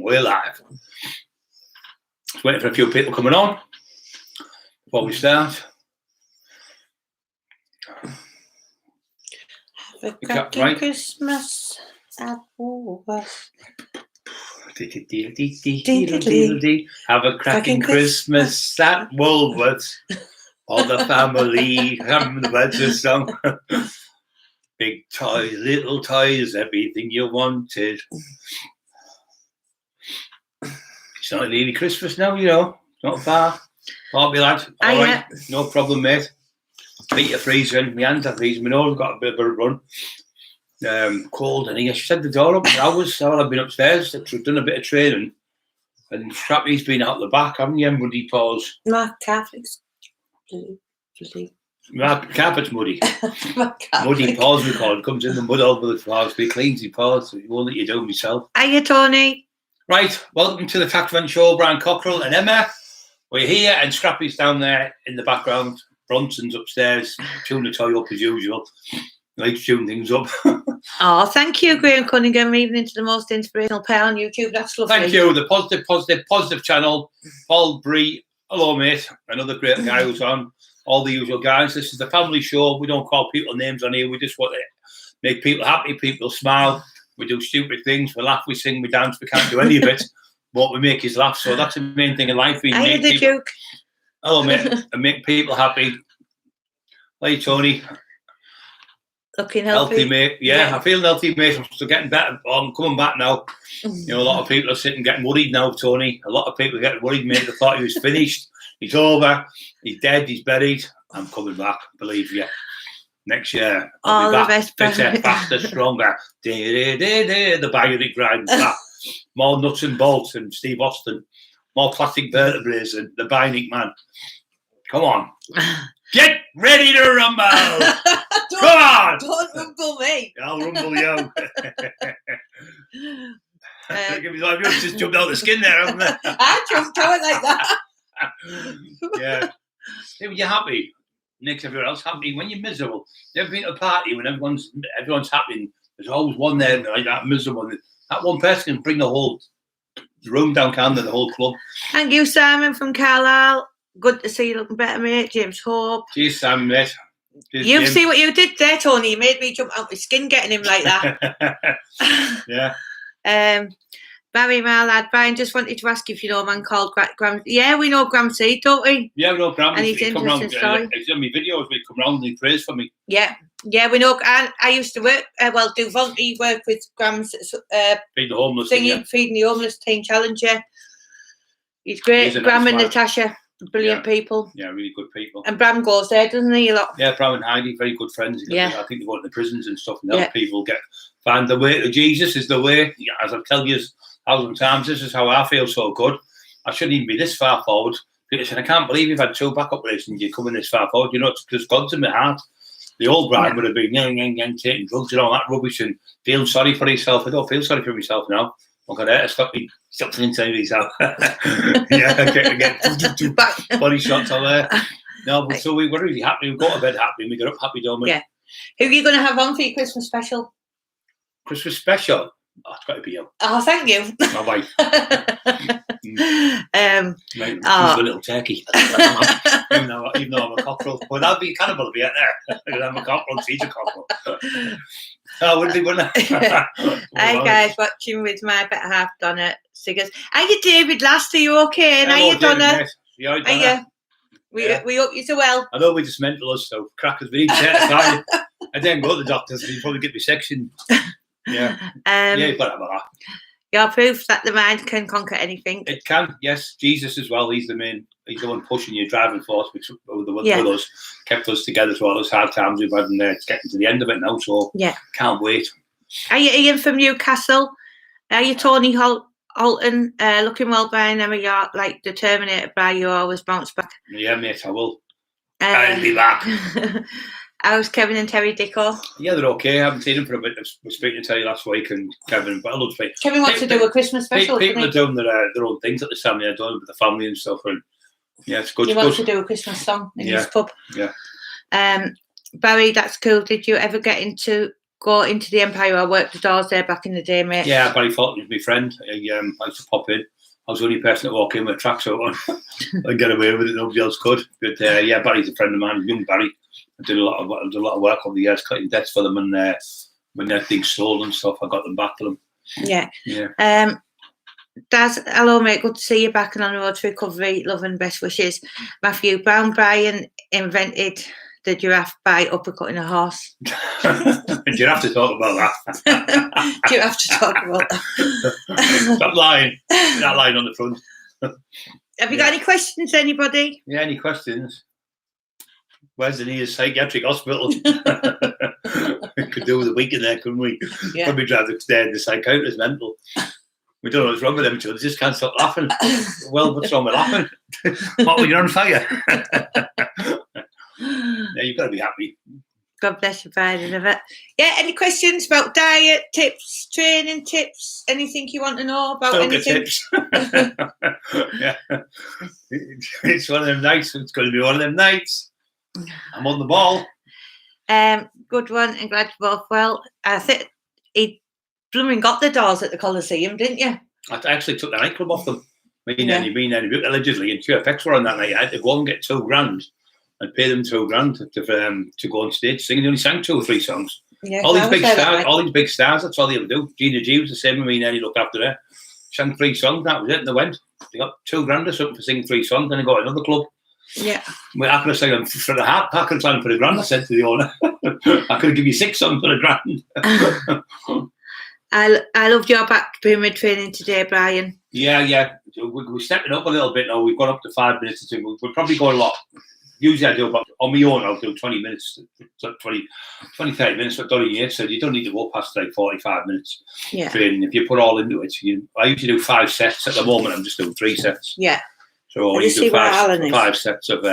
We're live. Just waiting for a few people coming on before we start. Have a cracking Christmas at Woolworths. Have a cracking Christmas at Woolworths. All the family. That's a song. Big toys, little toys, everything you wanted. It's not nearly Christmas now, you know. Not far. All me lad. All right. No problem, mate. Feet are freezing. My hands are freezing. My nose got a bit of a run. Cold. And she had the door up for hours. While I've been upstairs. I've done a bit of training. And Scrappy's been out the back, haven't you? Muddy paws. My carpet's My carpet's muddy. Muddy paws, we call it. Comes in the mud over the floors. But he cleans his paws. So he won't let you do it myself. Hiya, Tony. Right. Welcome to the Tackman Show. Brian Cockerill and Emma. We're here and Scrappy's down there in the background. Bronson's upstairs, tuning the toy up as usual. Likes to tune things up. Oh, thank you, Graham Cunningham, even into the most inspirational pair on YouTube. That's lovely. Thank you. The positive channel. Paul Bree. Hello, mate. Another great guy who's on. All the usual guys. This is the family show. We don't call people names on here. We just want to make people happy, people smile. We do stupid things. We laugh, we sing, we dance. We can't do any of it. But we make us laugh. So that's the main thing in life. I hear the joke. Hello, mate. And make people happy. Hey, Tony. Looking healthy. Mate. Yeah, I feel healthy, mate. I'm still getting better. I'm coming back now. You know, a lot of people are sitting getting worried now, Tony. A lot of people are getting worried, mate. They thought he was finished. He's over. He's dead. He's buried. I'm coming back, believe you. Next year, I'll be back. Better, faster, stronger. The bionic grind. More nuts and bolts than Steve Austin. More classic vertebrae than the bionic man. Come on. Get ready to rumble. Come on. Don't rumble me. I'll rumble you. You've just jumped out of the skin there, haven't you? I jumped out like that. Yeah. When you're happy, makes everyone else happy. When you're miserable, you ever been to a party when everyone's happy? There's always one there like that miserable. That one person can bring the whole room down, can't they? The whole club. Thank you, Simon from Carlisle. Good to see you looking better, mate. James Hope. Cheers, Sam, mate. Cheers, you James. See what you did there, Tony. You made me jump out my skin getting him like that. Yeah. Barry, my lad, Brian, just wanted to ask if you know a man called Graham. Yeah, we know Graham Seed, don't we? Yeah, we know Graham. And he's interesting story. He's on my videos. We come round and he prays for me. Yeah, we know. And I used to work, do volunteer work with Graham's Feed the homeless. Feeding the homeless teen challenger. He's great. Graham and Natasha, brilliant people. Yeah, really good people. And Bram goes there, doesn't he, a lot? Yeah, Bram and Heidi, very good friends. Yeah. I think they go to the prisons and stuff and help people find the way to Jesus is the way. Yeah, as I've told you 1,000 times, this is how I feel so good. I shouldn't even be this far forward. People said, I can't believe you've had 2 back operations, you're coming this far forward. You know, it's because God's in my heart. The old Brian would have been taking drugs and all that rubbish and feeling sorry for himself. I don't feel sorry for myself now. I'm going to stop me something inside myself. Yeah, get body shots all there. No, but so we're really happy. We go to bed happy and we get up happy, don't we? Yeah. Who are you going to have on for your Christmas special? Christmas special? Oh, it's got to be you. Oh, thank you. My wife. She's a little turkey. even though I'm a cockerel. Well, that'd be cannibal to be out there. I'm a cockerel, she's a cockerel. Oh, wouldn't it? Hi guys, watching with my better half, Donna Siggers. Are you David Last? Are you okay? And are you Donna? Yeah, Donna. We hope you're so well. I know we just mental us, so crackers, we need to I didn't go to the doctor, so you probably get me section. Yeah. You've got to have that. You're proof that the mind can conquer anything. It can, yes. Jesus as well. He's the one pushing you, driving force with us, kept us together through all those hard times we've had, and it's getting to the end of it now. So can't wait. Are you Ian from Newcastle? Are you Tony Holton? Looking well, Brian. Emma, you're like the Terminator, Brian. You always bounce back. Yeah, mate. I will. I'll be back. How's Kevin and Terry Dicko? Yeah, they're okay. I haven't seen them for a bit. I was speaking to Terry last week and Kevin, but I love to Kevin wants to do a Christmas special. People are doing their own things at this time. They're doing with the family and stuff. And yeah, it's good. He wants to do a Christmas song in his pub. Yeah. Barry, that's cool. Did you ever get into go into the Empire. I worked the doors there back in the day, mate. Yeah, Barry Fulton was my friend. I used to pop in. I was the only person to walk in with a tracksuit on and get away with it. Nobody else could. But yeah, Barry's a friend of mine, young Barry. I did a lot of work over the years, cutting debts for them, and when their things sold and stuff, I got them back to them. Yeah. Yeah. Daz, hello mate, good to see you back and on the road to recovery. Love and best wishes. Matthew, Brown Brian invented the giraffe by uppercutting a horse. Do you have to talk about that? Do you have to talk about that? Stop lying. That lying on the front. Have you got any questions, anybody? Yeah, any questions? Where's the nearest psychiatric hospital? We could do with a week in there, couldn't we? Yeah. Probably drive the psychiatrist mental. We don't know what's wrong with them, they just can't stop laughing. Well, what's wrong with laughing? What, were you on fire? Yeah, you've got to be happy. God bless you, Biden of it. Yeah, any questions about diet tips, training tips, anything you want to know about anything? Tips. Yeah. It's one of them nights. It's going to be one of them nights. I'm on the ball. Good one, and glad you're both well. I think he blooming got the doors at the Coliseum, didn't you? I actually took the nightclub off them. Me and Eddie, allegedly, and QFX were on that night. I had to go and get $2,000 and pay them $2,000 to go on stage singing. They only sang 2 or 3 songs. Yeah, all these big stars, that's all they ever do. Gina G was the same with me and Eddie, looked after her. Sang 3 songs, that was it, and they went. They got $2,000 or something for singing 3 songs, then they got another club. Yeah. Well, I could have sang them for the half pack and sang for the grand, I said to the owner. I could have given you 6 songs for the grand. I loved your back pyramid training today, Brian. Yeah. We're stepping up a little bit now. We've gone up to 5 minutes. We'll probably go a lot. Usually I do about, on my own, I'll do 20 minutes, 30 minutes, but Donnie here said you don't need to go past like 45 minutes training. If you put all into it, I usually do 5 sets. At the moment, I'm just doing 3 sets. Yeah. So I do 5 sets of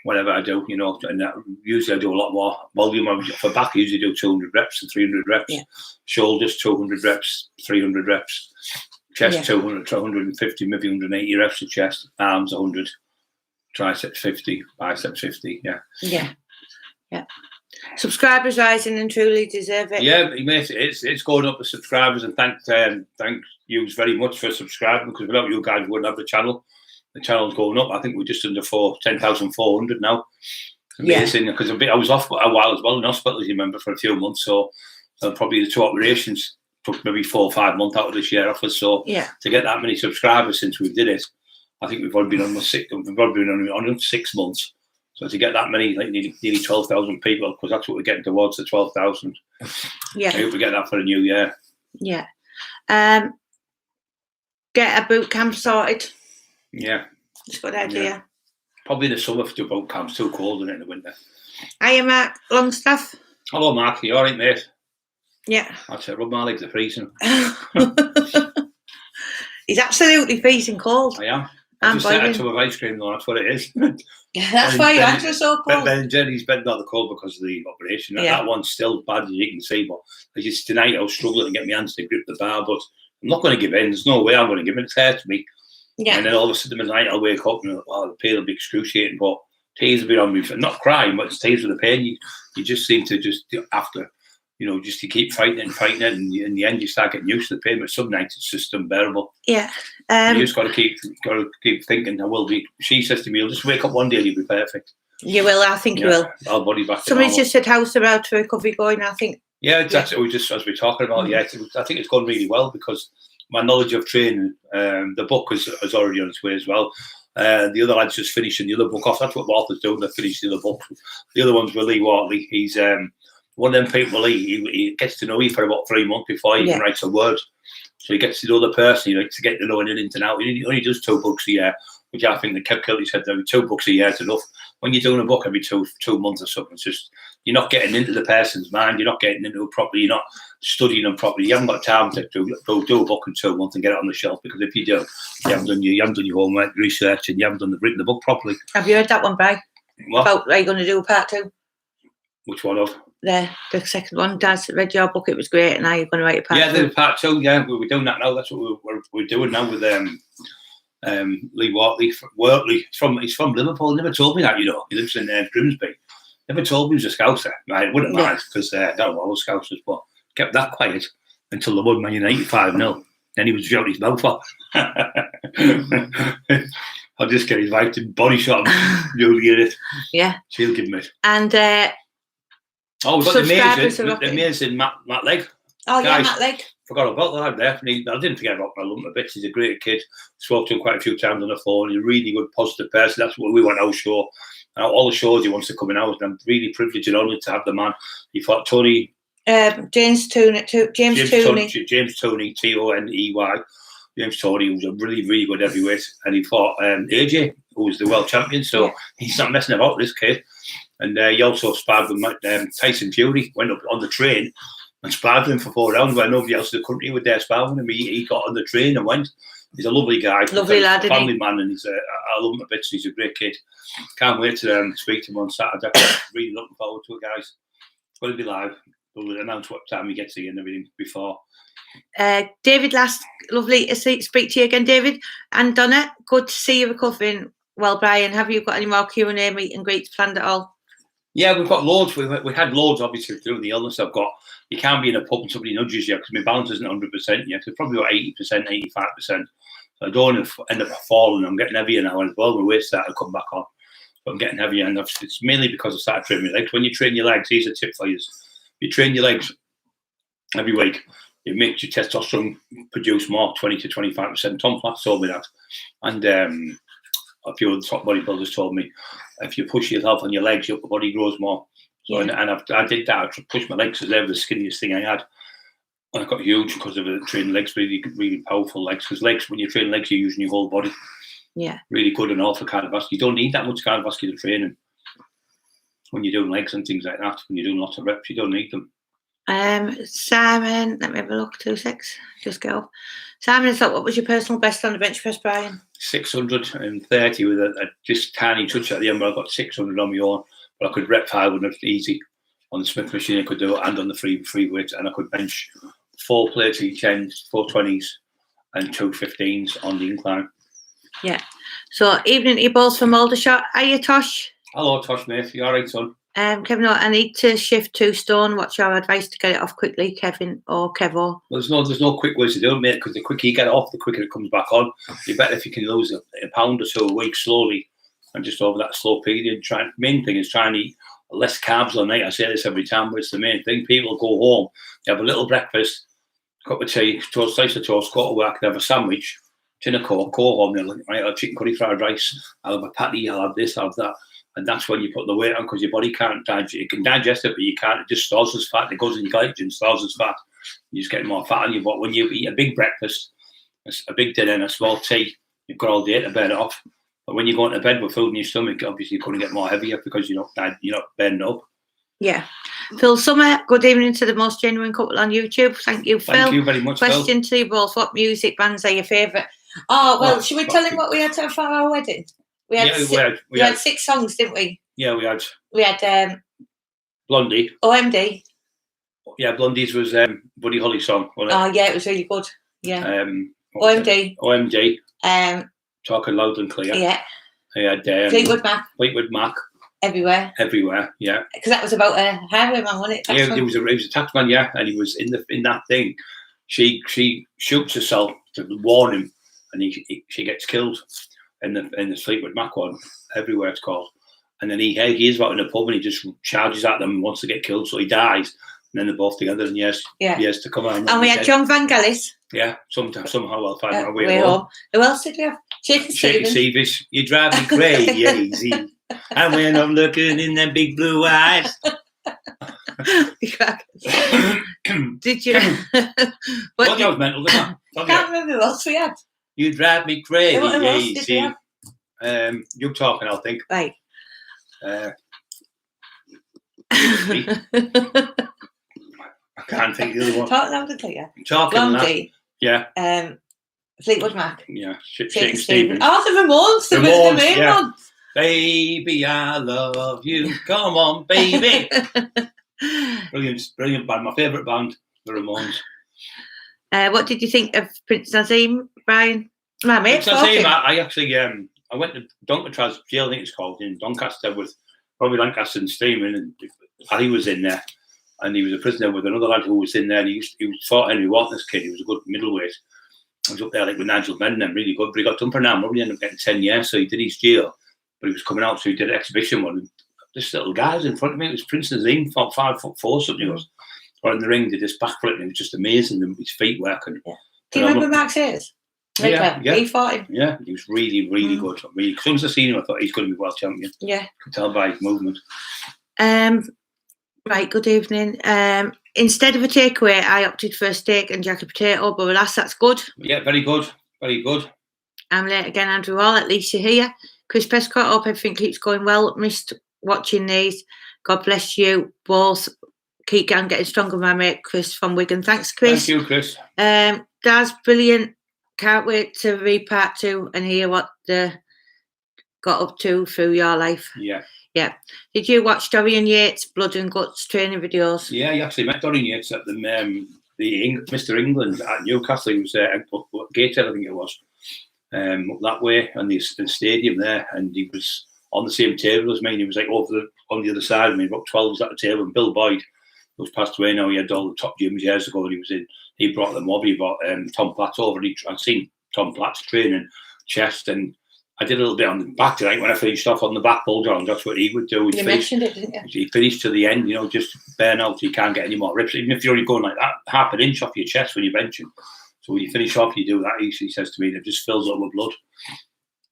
whatever I do, and usually I do a lot more volume. For back, I usually do 200 reps and 300 reps. Yeah. Shoulders, 200 reps, 300 reps. Chest, 200, 250, maybe 180 reps of chest. Arms, 100. Triceps 50, biceps 50, yeah. Subscribers rising and truly deserve it. Yeah, mate, it's going up the subscribers, and thank you very much for subscribing, because without you guys we wouldn't have the channel. The channel's going up. I think we're just under 10,400 now. Amazing, because I was off a while as well in hospital, as you remember, for a few months. So probably the 2 operations took maybe 4 or 5 months out of this year off us. So to get that many subscribers since we did it, I think we've only been on 6 months. So to get that many, like nearly 12,000 people, because that's what we're getting towards, the 12,000. Yeah. I hope we get that for the new year. Yeah. Get a boot camp sorted. Yeah. It's a good idea. Yeah. Probably in the summer for boot camps, too cold in the winter. Hiya, Mark Longstaff. Hello, Mark. You all right, mate? Yeah. That's it. Rub my legs are freezing. He's absolutely freezing cold. I am. I just set a tub of ice cream, though. That's what it is. That's why your hands are so cold. Ben and Jenny's been not the cold because of the operation. That one's still bad, as you can see. But just tonight, I was struggling to get my hands to grip the bar. But I'm not going to give in. There's no way I'm going to give in. It hurts me. Yeah. And then all of a sudden, midnight, I'll wake up and the pain will be excruciating. But tears will be on me. Not crying, but it's tears with the pain. You just seem to just, after, just to keep fighting it. And in the end, you start getting used to the pain. But some nights, it's just unbearable. Yeah. You just got to keep thinking. I will be. She says to me, "You'll just wake up one day and you'll be perfect." You will. I think you will. Our body back. Somebody just said, "How's the road to recovery going?" I think. Yeah, that's what we just as we're talking about. Mm-hmm. Yeah, I think it's gone really well because my knowledge of training. The book is already on its way as well. The other lad's just finishing the other book off. That's what Martha's doing. They finished the other book. The other one's with Lee Watley. He's one of them people. He gets to know you for about 3 months before he even writes a word. So he gets to know the person, to get to know an in and out. He only does 2 books a year, which I think the Kev Kelly said that 2 books a year is enough. When you're doing a book every two months or something, it's just, you're not getting into the person's mind, you're not getting into it properly, you're not studying them properly. You haven't got time to go do a book in 2 months and get it on the shelf, because if you do, you haven't done your homework, research, and you haven't written the book properly. Have you heard that one, Bri? What? About, are you going to do a part 2? Which one of? The second one. Daz read your book, it was great, and now you're going to write a part 2. Yeah, the part 2, we're doing that now. That's what we're doing now with Lee Watley. He's from Liverpool. He never told me that, He lives in Grimsby. Never told me he was a Scouser. I wouldn't mind because I don't know all the Scousers, but kept that quiet until the won Man United 5-0. Then he was shouting his mouth off. I'll just get his wife to body shot him. You'll get it. Yeah. She'll give him it. And we've got the amazing Matt Legg. Oh, guys, yeah, Matt Legg. Forgot about that. Definitely. I didn't forget about my lump of bits. He's a great kid. Spoke to him quite a few times on the phone. He's a really good, positive person. That's what we want our show. All the shows he wants to come in out. And I'm really privileged and honoured to have the man. He fought Tony. James Tooney. James Tooney, Toney. James Tooney, was a really, really good heavyweight. And he fought AJ, who was the world champion. So he's not messing about, this kid. And he also sparred with Tyson Fury. Went up on the train and sparred with him for 4 rounds where nobody else in the country would dare spar with him. He got on the train and went. He's a lovely guy. Lovely lad, isn't he? Family man, and I love him a bit. He's a great kid. Can't wait to speak to him on Saturday. Really looking forward to it, guys. It's going to be live. We'll announce what time he gets here and everything before. David, lovely to speak to you again, David. And Donna, good to see you recovering. Well, Brian, have you got any more Q&A meet and greets planned at all? Yeah, we've got loads. We had loads, obviously, through the illness I've got. You can't be in a pub and somebody nudges you because my balance isn't 100% yet. It's probably about 80%, 85%. So I don't end up falling. I'm getting heavier now as well. My weight started to come back on. But I'm getting heavier, and it's mainly because I started training my legs. When you train your legs, here's a tip for you. You train your legs every week. It makes your testosterone produce more, 20 to 25%. Tom Flatt told me that. And a few of the top bodybuilders told me, if you push yourself on your legs, your body grows more. So, and I did that. I pushed my legs because they were the skinniest thing I had. And I got huge because of it. Training legs, really, really powerful legs. Because legs, when you train legs, you're using your whole body. Yeah. Really good and all for cardiovascular. You don't need that much cardiovascular training when you're doing legs and things like that. When you're doing lots of reps, you don't need them. Simon, let me have a look. 2 seconds. Just go. Simon, what was your personal best on the bench press, Brian? 630 with a just tiny touch at the end, but I got 600 on my own. But I could rep 500 easy on the Smith machine. I could do it, and on the free weight, and I could bench 4 plates each end, 4 20s, and 2 15s on the incline. Yeah. So evening to you both from Aldershot. Are you, Tosh? Hello, Tosh, mate. You all right, son? Kevin, I need to shift 2 stone. What's your advice to get it off quickly, Kevin or Kevo? Well, there's no quick ways to do it, mate, because the quicker you get it off, the quicker it comes back on. You better if you can lose a pound or so a week slowly, and just over that slow period. Main thing is trying to eat less carbs all night. I say this every time, but it's the main thing. People go home, they have a little breakfast, cup of tea, toast, slice of toast, go to work, they have a sandwich, tin of Coke, go home, they're like, right, I'll have chicken curry fried rice, I'll have a patty, I'll have this, I'll have that. And that's when you put the weight on, because your body can't digest it. It can digest it, but you can't. It just stores as fat. It goes in your glycogen, stores as fat. You just get more fat on you. But when you eat a big breakfast, a big dinner, and a small tea, you've got all day to burn it off. But when you go into bed with food in your stomach, obviously you're going to get more heavier because you're not burning up. Yeah. Phil Summer, good evening to the most genuine couple on YouTube. Thank you, Phil. Thank you very much, Question Phil. to you both: what music bands are your favourite? Oh well, should we tell him what we had for our wedding? We had 6 songs, didn't we? Yeah, we had. We had Blondie. OMD. Yeah, Blondie's was Buddy Holly's song, wasn't it? Oh yeah, it was really good. Yeah. OMD. OMD. Talking loud and clear. Yeah. I had Fleetwood Mac. Fleetwood Mac. Everywhere. Yeah. Because that was about a highwayman, wasn't it? Yeah, he was a taxman, yeah, and he was in that thing. She shoots herself to warn him, and she gets killed. In the Fleetwood Mac one, Everywhere it's called. And then he is out in a pub and he just charges at them and wants to get killed, so he dies. And then they're both together, and he has to come on. And we had John Vangelis. Yeah, somehow I'll find my way home. Who else did we have? Shaky Stevens. You drive me crazy. And when I'm looking in them big blue eyes. Did you? Well, that was mental, didn't I can't remember who else we had. You drive me crazy. You're talking, I think. Right. I can't think of the other one. Talk loud and clear. Talking Blondie. Yeah. Fleetwood Mac. Yeah. Shaky Stevens. Oh, the Ramones. The main one. Baby, I love you. Come on, baby. Brilliant band. My favourite band, the Ramones. What did you think of Prince Nazim, Brian? My mate. Prince Nazim, I actually I went to Doncaster Jail, I think it's called, in Doncaster with Robbie Lancaster and Steeman, and Ali was in there, and he was a prisoner with another lad who was in there. And he fought Henry Wharton, this kid. He was a good middleweight. He was up there like with Nigel Benham, really good. But he got done for now. He ended up getting 10 years, so he did his jail. But he was coming out, so he did an exhibition one. And this little guy was in front of me. It was Prince Nazim, 5'4" something. He was. Or in the ring, did this backflip, and it was just amazing. His feet working. Yeah. Do you remember Max Ayres? Yeah. He fought him. Yeah, he was really good. Really, as soon as I seen him, I thought he's going to be world champion. Yeah, could tell by his movement. Right. Good evening. Instead of a takeaway, I opted for a steak and jacket potato. But alas, that's good. Yeah, very good. Very good. I'm late again, Andrew Hall. At least you're here. Chris Prescott. Hope everything keeps going well. Missed watching these. God bless you both. Keep on getting stronger, my mate Chris from Wigan. Thanks, Chris. Thank you, Chris. Daz, brilliant. Can't wait to read part 2 and hear what they got up to through your life. Yeah. Yeah. Did you watch Dorian Yates' Blood and Guts training videos? Yeah, you actually met Dorian Yates at the Mr. England at Newcastle. He was Gateshead, I think it was, up that way, and the stadium there, and he was on the same table as me. And he was like on the other side of me, about 12 at the table, and Bill Boyd, who's passed away now, he had all the top gyms years ago, and he brought them over. He brought Tom Platts over. I'd seen Tom Platts training chest, and I did a little bit on the back tonight when I finished off on the back pull down. That's what he would do. You mentioned it, didn't you? He finished to the end, just burn out. You can't get any more reps, even if you're only going like that, half an inch off your chest when you're benching. So when you finish off, you do that. He says to me, it just fills up with blood.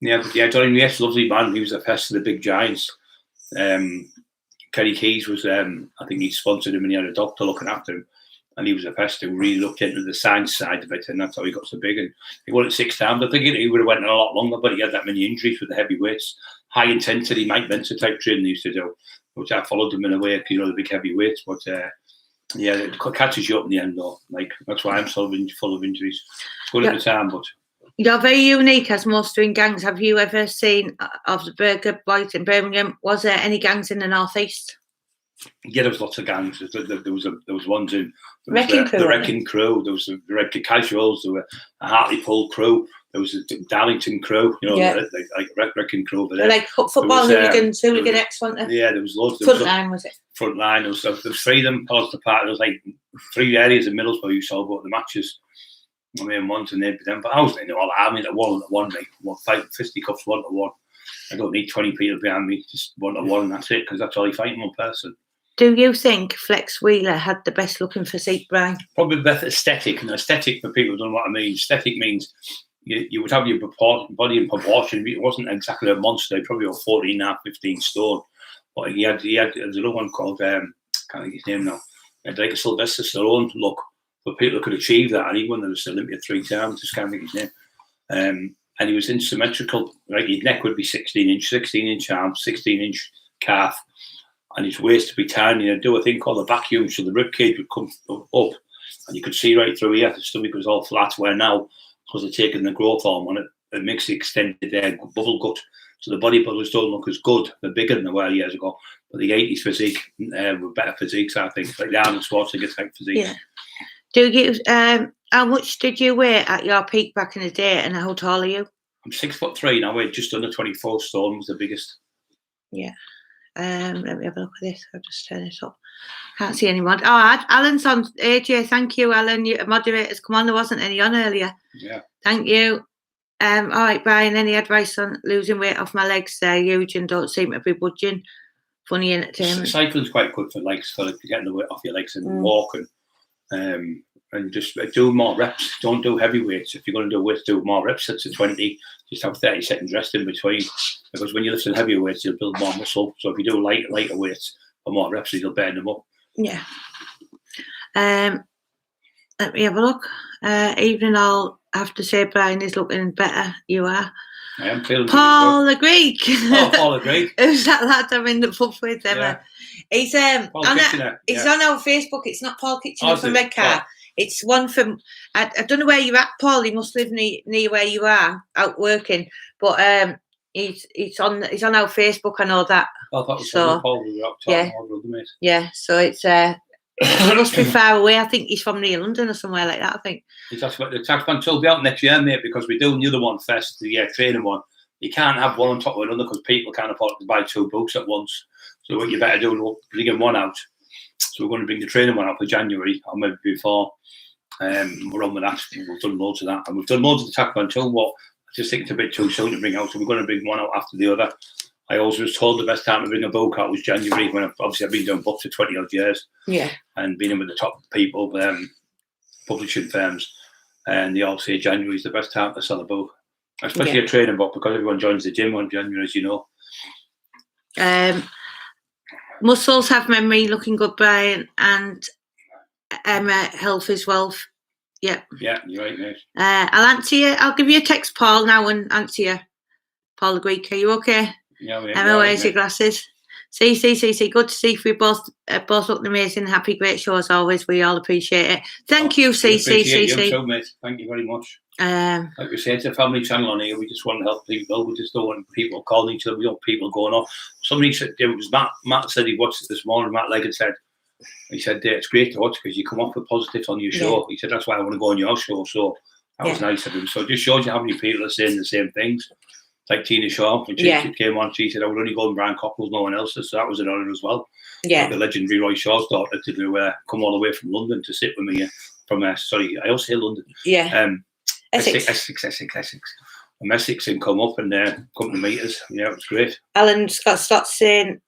Yeah, but yeah, Dorian Yates, lovely man. He was the first of the big giants. Kerry Keys was, I think he sponsored him, and he had a doctor looking after him. And he was a pest who really looked into the science side of it, and that's how he got so big. And he won it 6 times. I think he would have went a lot longer, but he had that many injuries with the heavyweights. High intensity, Mike Benson type training he used to do, which I followed him in a way, the big heavyweights. But yeah, it catches you up in the end, though. Like, that's why I'm so full of injuries. It's good at the time, but. You're very unique as most are in gangs. Have you ever seen of the Burger Boys in Birmingham? Was there any gangs in the northeast? Yeah, there was lots of gangs. There was ones in Wrecking Crew. The Wrecking Crew. There was the Red Casuals. There were a Hartlepool crew. There was a Darlington crew. Like Wrecking Crew over there. Like football hooligans, hooligan X, weren't there? Yeah, there was loads. Frontline, was it? Frontline. There was 3 of them. Past the park. There was like 3 areas in Middlesbrough you saw about the matches. I mean, once and they'd be them. But I was in all that. I mean, one, fighting fisticuffs 1-to-1. I don't need 20 people behind me. Just 1-to-1, and that's it. Because that's all you fight in one person. Do you think Flex Wheeler had the best looking physique, Brian? Probably the best aesthetic. And aesthetic, for people who don't know what I mean, aesthetic means you would have your body in proportion. It wasn't exactly a monster. Probably about 14.5, 15 stone. But he had there's another one called, I can't think his name now. He had like a Sylvester Stallone look. But people could achieve that. And he won the Olympia 3 times. Just can't think his name. And he was insymmetrical. Right, his neck would be 16-inch arm, 16-inch calf. And his waist to be tiny, and do a thing called a vacuum, so the rib cage would come up, and you could see right through here. The stomach was all flat. Where now, because they're taking the growth hormone, it makes the extended bubble gut, so the bodybuilders don't look as good. They're bigger than they were years ago, but the 80s physique were better physiques, I think, like the Arnold Schwarzenegger type physique. Yeah. Do you? How much did you weigh at your peak back in the day, and how tall are you? I'm 6'3" now. I weigh just under 24 stone. Was the biggest. Yeah. Let me have a look at this. I'll just turn it up. Can't see anyone. Oh, Alan's on. AJ, thank you, Alan. You moderators, come on. There wasn't any on earlier. Yeah. Thank you. All right, Brian. Any advice on losing weight off my legs? They're huge and don't seem to be budging. Funny entertainment. Cycling's quite good for legs, for getting the weight off your legs and walking. And just do more reps. Don't do heavy weights. If you're going to do weights, do more reps. Sets of 20. Just have 30 seconds rest in between. Because when you're lifting heavy weights, you'll build more muscle. So if you do lighter weights or more reps, you'll burn them up. Yeah. Let me have a look. Evening, I'll have to say Brian is looking better. You are. I am feeling Paul the Greek. Oh, Paul the Greek. Who's that lad I'm in the pub with, Emma? Yeah. He's on our Facebook. It's not Paul Kitchener from Redcar. It's one from, I don't know where you're at, Paul. He must live near where you are, out working. But he's on our Facebook. I know that. I thought so. Paul was up yeah. Yeah. So it's it must be far away. I think he's from near London or somewhere like that. I think. That's what the taxman will be out next year, mate, because we're doing the other one first, the training one. You can't have one on top of another because people can't afford to buy 2 books at once. So what you better do, bring one out. So we're going to bring the training one out for January, or maybe before. We're on with that. We've done loads of that, and we've done loads of the taekwondo. What I just think it's a bit too soon to bring out. So we're going to bring one out after the other. I always was told the best time to bring a book out was January, when I've been doing books for 20 odd years. Yeah. And been in with the top people, publishing firms, and they all say January is the best time to sell a book, especially a training book, because everyone joins the gym on January, as you know. Muscles have memory, looking good, Brian, and Emma, health is wealth. Yep. Yeah, you're right, mate. I'll answer you. I'll give you a text, Paul, now and answer you. Paul the Greek, are you okay? Yeah, mate. Emma, where's your glasses? See. Good to see you. We both look amazing. Happy, great show as always. We all appreciate it. Thank you, C. You too, mate. Thank you very much. Like we say, it's a family channel on here. We just want to help people. We just don't want people calling each other. We want people going off. Somebody said, it was Matt said he watched it this morning. Matt Leggett said, it's great to watch because you come off with positives on your show. He said, that's why I want to go on your show. So that was nice of him. So it just shows you how many people are saying the same things. Like Tina Shaw, when she came on, she said, I would only go on Brian Cockerill, no one else. So that was an honour as well. Yeah. Like the legendary Roy Shaw's daughter to come all the way from London to sit with me from sorry, I also say London. Yeah. Essex. From Essex, and come up and come to meet us. Yeah, it was great. Alan Scott's saying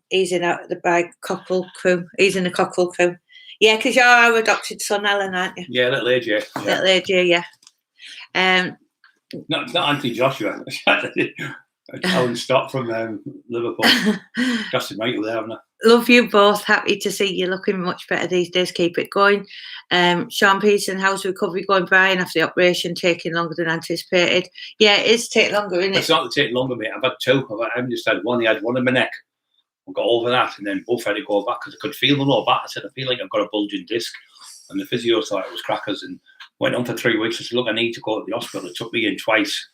he's in the Cockerill crew. He's in the Cockerill crew. Yeah, because you're our adopted son, Alan, aren't you? Yeah, little age, yeah. Little age, yeah. Not Auntie Joshua. Alan Stott from Liverpool. Just right there, haven't I? Love you both. Happy to see you looking much better these days. Keep it going. Sean Peterson, how's recovery going, Brian, after the operation taking longer than anticipated? Yeah, it is taking longer, isn't it? It's not taking longer, mate. I've had two. I haven't just had one. He had one in my neck. I got over that, and then both had to go back because I could feel the lower back. I said, I feel like I've got a bulging disc. And the physio thought it was crackers, and went on for 3 weeks. I said, look, I need to go to the hospital. It took me in twice.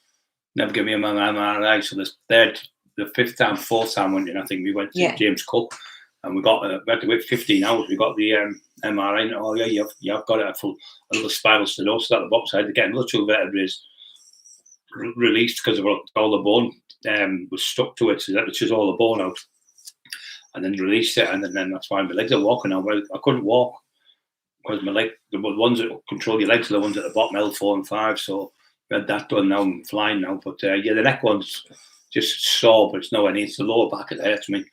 Never gave me a MRI. So the fifth time, fourth time went in, I think we went to James Cook, and we had to wait 15 hours. We got the MRI. And, oh yeah, you've got a little spinal stenosis at the bottom side. Again, another two vertebrae released because of all the bone was stuck to it, so that was all the bone out, and then released it, and then that's why my legs are walking now. Well, I couldn't walk because my leg, the ones that control your legs are the ones at the bottom, L4 and 5. So we had that done. Now I'm flying now, but the neck one's just sore, but it's nowhere near. It's the lower back that hurts me.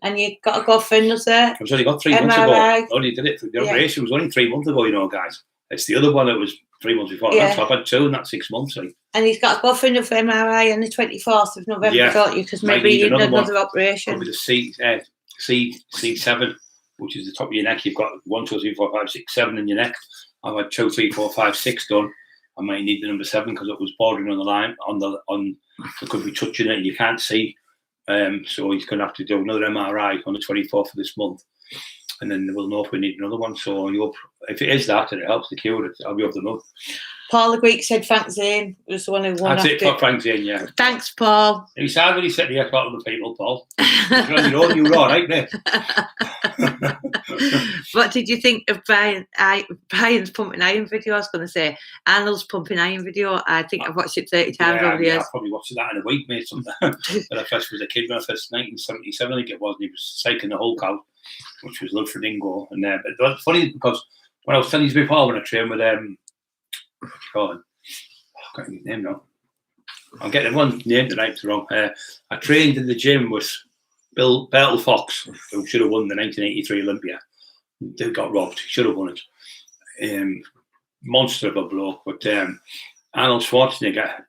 And you got to go for another. I've only got 3 months ago. I only did it. The operation was only 3 months ago, you know, guys. It's the other one that was 3 months before. Yeah. So I've had two in that 6 months. Like. And he's got to go for another MRI on the 24th of November, don't you? Because maybe you need another operation. Probably the C7, which is the top of your neck. You've got 1, 2, 3, 4, 5, 6, 7 in your neck. I've had 2, 3, 4, 5, 6 done. I might need the number 7 because it was bordering on the line. It could be touching it and you can't see. So he's going to have to do another MRI on the 24th of this month, and then we'll know if we need another one. So if it is that and it helps to cure it, I'll be up the moon. Paul the Greek said Frank Zane was the one who won. That's it for Frank Zane, yeah. Thanks, Paul. He's sad when he said the airport of the people, Paul. You're on your own, you're all right, mate. What did you think of Brian's pumping iron video? I was going to say Arnold's pumping iron video. I think I've watched it 30 times over the years. I probably watched that in a week, mate. When I first was a kid, when I first 1977, I think it was, and he was psyching the Hulk out, which was Love for Dingo. And but it was funny because when I was telling you before, when I trained with I can't get his name now. I'm getting one name tonight wrong. I trained in the gym with Bill Fox, who should have won the 1983 Olympia. They got robbed. He should have won it. Monster of a bloke. But Arnold Schwarzenegger,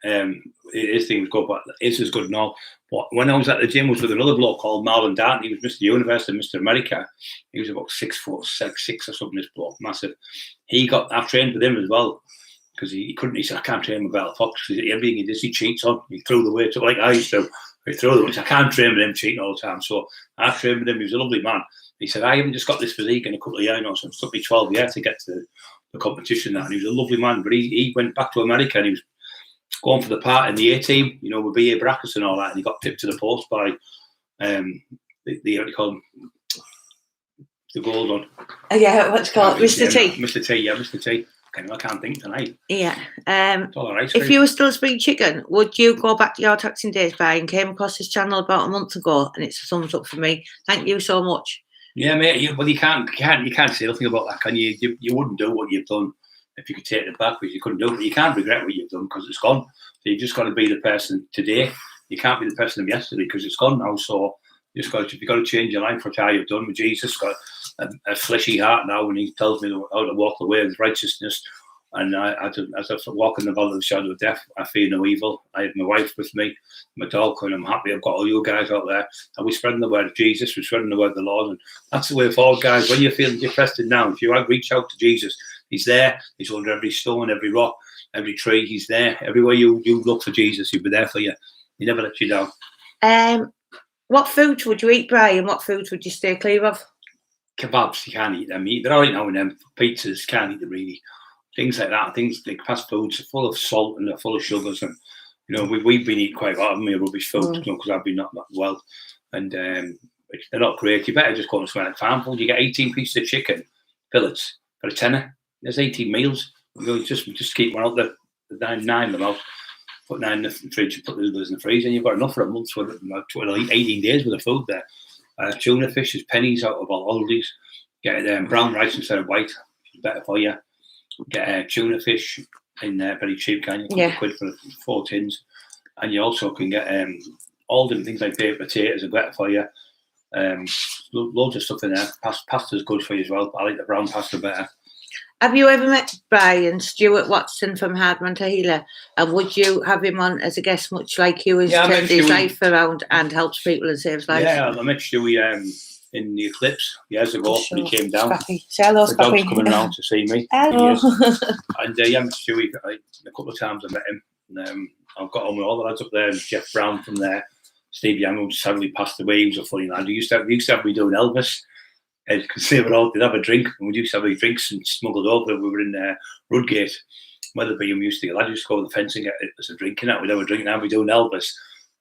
his thing was good, but his is good now. But when I was at the gym, was with another bloke called Marlon Darton. He was Mr. Universe and Mr. America. He was about 6'6" or something. This bloke, massive. I trained with him as well. Because he couldn't, he said, I can't train with Bell Fox because everything he does, he cheats on. He threw the weight up like I used to. He threw the weight. I can't train with him cheating all the time. So I trained with him. He was a lovely man. He said, I haven't just got this physique in a couple of years now, so it took me 12 years to get to the competition. And he was a lovely man. But he went back to America and he was going for the part in the A team, you know, with B.A. Brackus and all that. And he got tipped to the post by what do you call him? The gold one. Yeah, what's called? Mr. T. Mr. T, yeah, Mr. T. I can't think tonight. Yeah. It's all right. If you were still spring chicken, would you go back to your taxing days, Brian? Came across this channel about a month ago, and it's a thumbs up for me. Thank you so much. Yeah, mate. You can't say anything about that, can you? You wouldn't do what you've done if you could take it back, because you couldn't do it. But you can't regret what you've done because it's gone. So you just got to be the person today. You can't be the person of yesterday because it's gone now. So you've got to change your life, which you've done with Jesus. Got a fleshy heart now, and he tells me how to walk the way of righteousness. And as I walk in the valley of the shadow of death, I fear no evil. I have my wife with me, my dog, and I'm happy I've got all you guys out there. And we're spreading the word of Jesus, we're spreading the word of the Lord. And that's the way forward, guys. When you're feeling depressed and down, if you reach out to Jesus, he's there. He's under every stone, every rock, every tree. He's there. Everywhere you look for Jesus, he'll be there for you. He never lets you down. What foods would you eat, Brian? What foods would you stay clear of? Kebabs, you can't eat them. They're all right now and then. Pizzas, can't eat them really. Things like that, things like fast foods are full of salt and they're full of sugars, and we've been eating quite a lot of rubbish food, because I've been not that well, and they're not great. You better just go to a farm food. You get 18 pieces of chicken fillets for a tenner. There's 18 meals. We just keep one out the nine them out, put 9 in the fridge, and put the others in the freezer, and you've got enough for a month's worth of 18 days worth of food there. Tuna fish is pennies out of all Aldi's. Get brown rice instead of white. It's better for you. Get tuna fish in there, very cheap, can you? £1 for 4 tins. And you also can get all different things like baked potatoes are better for you. Loads of stuff in there. Pasta's good for you as well. I like the brown pasta better. Have you ever met Brian Stuart Watson from Hardman to Healer? And would you have him on as a guest, much like you, has turned his life around and helps people and saves lives? Yeah, I met Stewie in the eclipse years ago when he came down. Hello, the dog's coming around to see me. Hello. And I met Stewie a couple of times. I met him. And, I've got on with all the lads up there. And Jeff Brown from there. Steve Young, who sadly passed away. He was a funny lad. We used to have me doing Elvis. Because they were all, they'd have a drink, and we used to have drinks and smuggled over. We were in Rudgate, Weatherby, and we used to go over the fence and get it as a drink. And that we'd have a drink, and I'd be doing Elvis.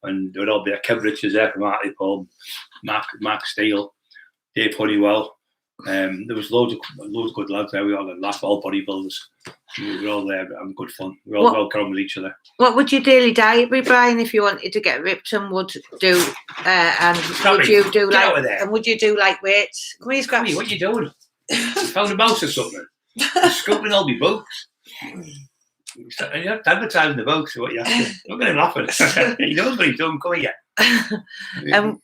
And there would all be Kev Richards there from Artie Pub, Mark Steele, Dave Honeywell. There was loads of good lads there. We all had laugh, all bodybuilders. We were all there having good fun. We all got on with each other. What would your daily diet be, Brian, if you wanted to get ripped and would do? Would you do like weights? Come here, Scraps. What are you doing? You found a mouse or something? You're scooping all my books. You're advertising the books. What you have to? Look at him laughing. He knows what he's doing. Come here.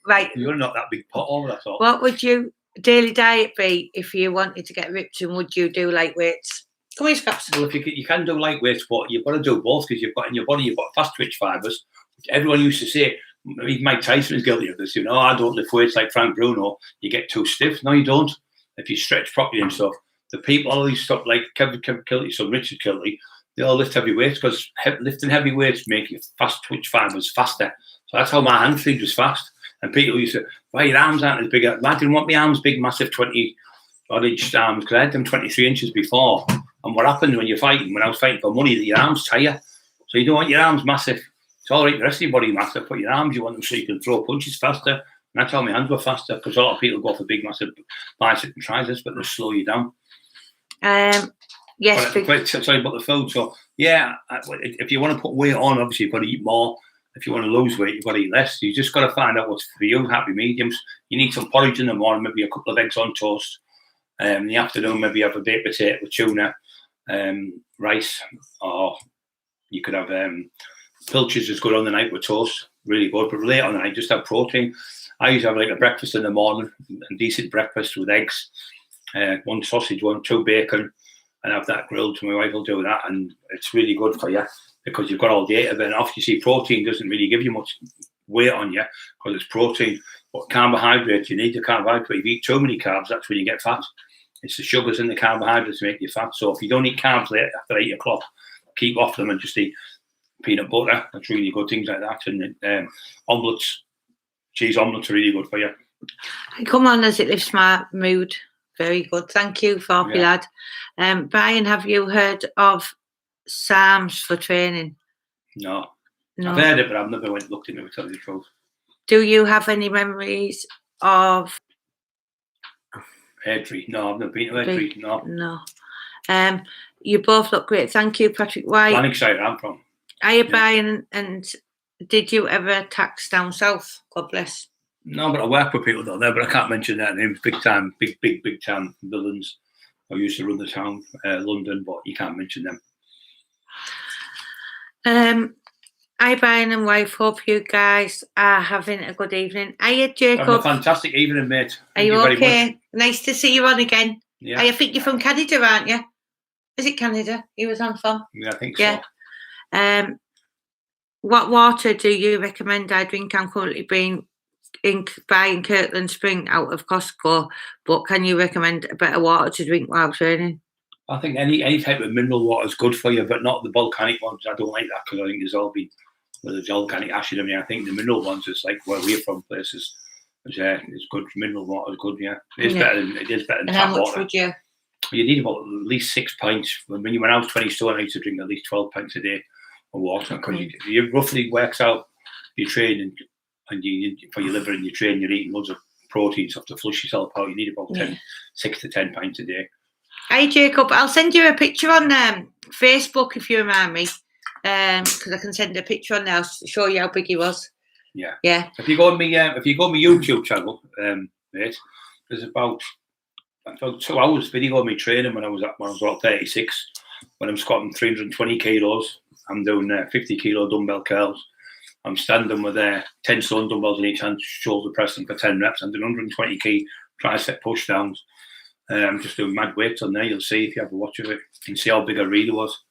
Right. You're not that big pot over, that's all. What would your daily diet be if you wanted to get ripped, and would you do light weights? Come here, Scraps. Well, if you can do light weights, but you've got to do both, because you've got in your body, you've got fast twitch fibres, which everyone used to say. Even Mike Tyson is guilty of this. I don't lift weights like Frank Bruno. You get too stiff. No, you don't. If you stretch properly and stuff. The people, all these stuff like Kevin Kilty, so Richard Kilty, they all lift heavy weights, because lifting heavy weights make your fast twitch fibres faster. So that's how my hamstring was fast. And people used to, why your arms aren't as big? I didn't want my arms big, massive 20-odd-inch arms, because I had them 23 inches before. And what happens when you're fighting, when I was fighting for money, that your arms tire. So you don't want your arms massive. It's all right, the rest of your body massive, but your arms, you want them so you can throw punches faster. And that's how my hands were faster, because a lot of people go for big, massive bicep and triceps, but they'll slow you down. Yes. Sorry about the food. So, yeah, if you want to put weight on, obviously you've got to eat more. If you want to lose weight, you've got to eat less. You just got to find out what's for you, happy mediums. You need some porridge in the morning, maybe a couple of eggs on toast. In the afternoon, maybe have a baked potato with tuna, rice, or you could have pilchards is good on the night with toast, really good. But late on the night, just have protein. I usually have like a breakfast in the morning, a decent breakfast with eggs, 1 sausage, 2 bacon, and have that grilled. My wife will do that, and it's really good for you, because you've got all the 8 of it. And often you see protein doesn't really give you much weight on you, because it's protein. But carbohydrates, you need the carbohydrate. If you eat too many carbs, that's when you get fat. It's the sugars and the carbohydrates make you fat. So if you don't eat carbs late after 8 o'clock, keep off them and just eat peanut butter. That's really good, things like that. And omelettes, cheese omelettes are really good for you. Come on, as it lifts my mood. Very good. Thank you, Farpy lad. Brian, have you heard of Psalms for training? No. I've heard it, but I've never looked into it, to tell you the truth. Do you have any memories of Airdrie? No, I've never been to Airdrie. No. You both look great. Thank you, Patrick White. I'm excited. I'm from. Hiya, Brian. And did you ever tax down south? God bless. No, but I work with people down there, but I can't mention their names. Big time villains. I used to run the town, London, but you can't mention them. Hi, Brian and wife. Hope you guys are having a good evening. Hiya, Jacob. Having a fantastic evening, mate. Are you okay? Nice to see you on again. Yeah. I think you're from Canada, aren't you? Is it Canada you was on from? Yeah, I think so. What water do you recommend I drink? I'm currently buying Kirkland Spring out of Costco, but can you recommend a better water to drink while training? I think any type of mineral water is good for you, but not the volcanic ones. I don't like that because I think there's volcanic acid in there. I think the mineral ones is like where we're from places. It's good. Mineral water is good. Yeah, it is better than tap water. And how much would you? You need about at least 6 pints. When I was 20 stone, I used to drink at least 12 pints a day of water because it roughly works out your training and for your liver and your training. You're eating loads of proteins, have to flush yourself out. You need about 6 to 10 pints a day. Hi, Jacob. I'll send you a picture on Facebook if you remind me, because I can send a picture on there. I'll show you how big he was. Yeah. Yeah. If you go on my YouTube channel, mate, there's about 2 hours video of me training when I was about 36. When I'm squatting 320 kilos, I'm doing 50 kilo dumbbell curls. I'm standing with 10 stone dumbbells in each hand, shoulder pressing for 10 reps. I'm doing 120 key tricep push downs. I'm just doing mad weights on there. You'll see if you have a watch of it. You can see how big I really was.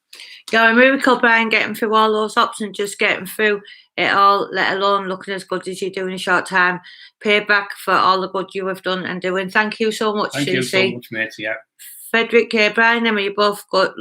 You're a miracle, Brian, getting through all those options, just getting through it all, let alone looking as good as you do in a short time. Payback for all the good you have done and doing. Thank you so much, Thank Susie. You so much, mate. Yeah. Frederick, Brian, Emma, you both good.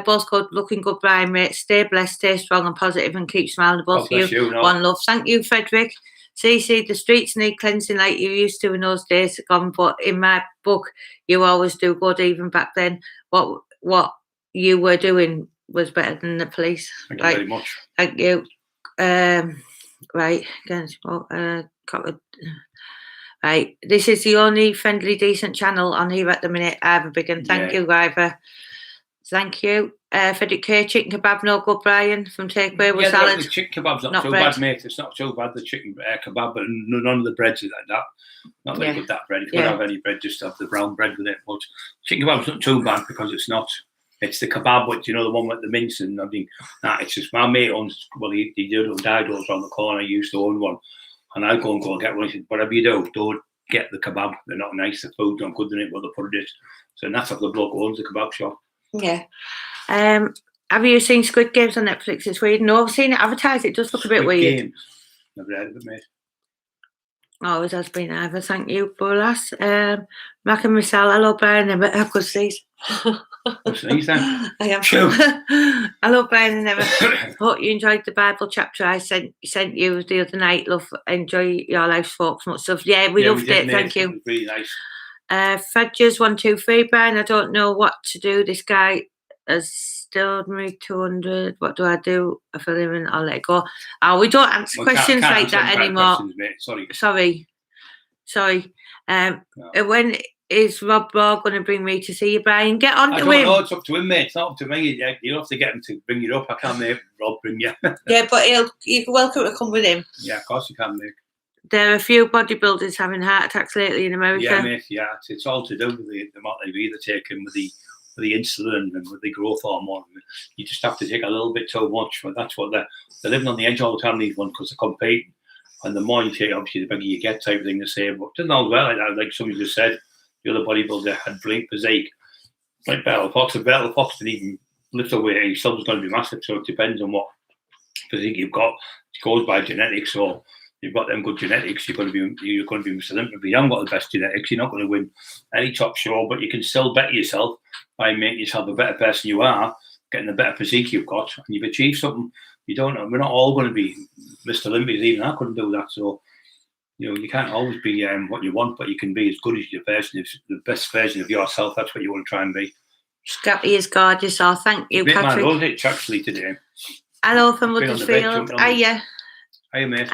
Both good, looking good, Brian, mate. Stay blessed, stay strong and positive, and keep smiling. Both of you. One love. Thank you, Frederick. See, the streets need cleansing like you used to in those days gone, but in my book, you always do good. Even back then, what you were doing was better than the police. Thank you very much. Thank you. Right, again, right. This is the only friendly, decent channel on here at the minute. Ivor Biggin. Thank you, Ivor. Thank you. Frederick K. Chicken kebab, no good, Brian, from Takeaway with salad. The chicken kebab's not too bad, mate. It's not too bad, the chicken kebab, but none of the breads is like that. Not very good, that bread. If you don't have any bread, just have the brown bread with it. But chicken kebab's not too bad because it's not. It's the kebab, which, you know, the one with the mince and everything. It's just my mate owns, well, he did Dido's around the corner. I used to own one. And I'd go and get one. He said, whatever you do, don't get the kebab. They're not nice. The food's not good in it, what they put it. So that's how the bloke owns the kebab shop. Yeah. Have you seen Squid Games on Netflix in Sweden? No, I've seen it advertised. It does look a bit weird. Games. Never heard of it, mate. Always has been either. Thank you, Bolas. Mac and Michelle, hello, Brian. I could sneeze. Sneeze then? I am. Hello, Brian and Emma. Hope you enjoyed the Bible chapter I sent you the other night. Love, enjoy your lives, folks. Much stuff. Yeah, we loved it. Mate. Thank you. It was really nice. Fredgers 123, Brian. I don't know what to do. This guy has still me 200. What do I do? I feel him and I'll let it go. We don't answer questions can't like that anymore. Sorry. When is Rob Raw going to bring me to see you, Brian? Get on to him. I don't know. It's up to him, mate. It's not up to me. You have to get him to bring you up. I can't make Rob bring you. Yeah, but you're welcome to come with him. Yeah, of course you can, mate. There are a few bodybuilders having heart attacks lately in America. Yeah, mate. Yeah, it's all to do with the amount they've either taken with the insulin and with the growth hormone. You just have to take a little bit too much. But that's what they're living on the edge all the time, these ones, because they're competing. And the more you take, obviously, the bigger you get, type of thing to say. But it doesn't always well like that. Like somebody just said, the other bodybuilder had physique. Like Battle Fox. If Battle Fox didn't even lift away, he still was going to be massive. So it depends on what physique you've got. It goes by genetics. So you've got them good genetics, you're going to be Mr. Olympia. If you haven't got the best genetics, you're not going to win any top show, but you can still better yourself by making yourself a better person you are, getting the better physique you've got, and you've achieved something. We're not all going to be Mr. Olympians. Even I couldn't do that. So, you can't always be what you want, but you can be as good as your version, the best version of yourself. That's what you want to try and be. Scrappy is gorgeous. So thank you, Patrick. Man, it actually today. Hello from Huddersfield. Hiya, mate.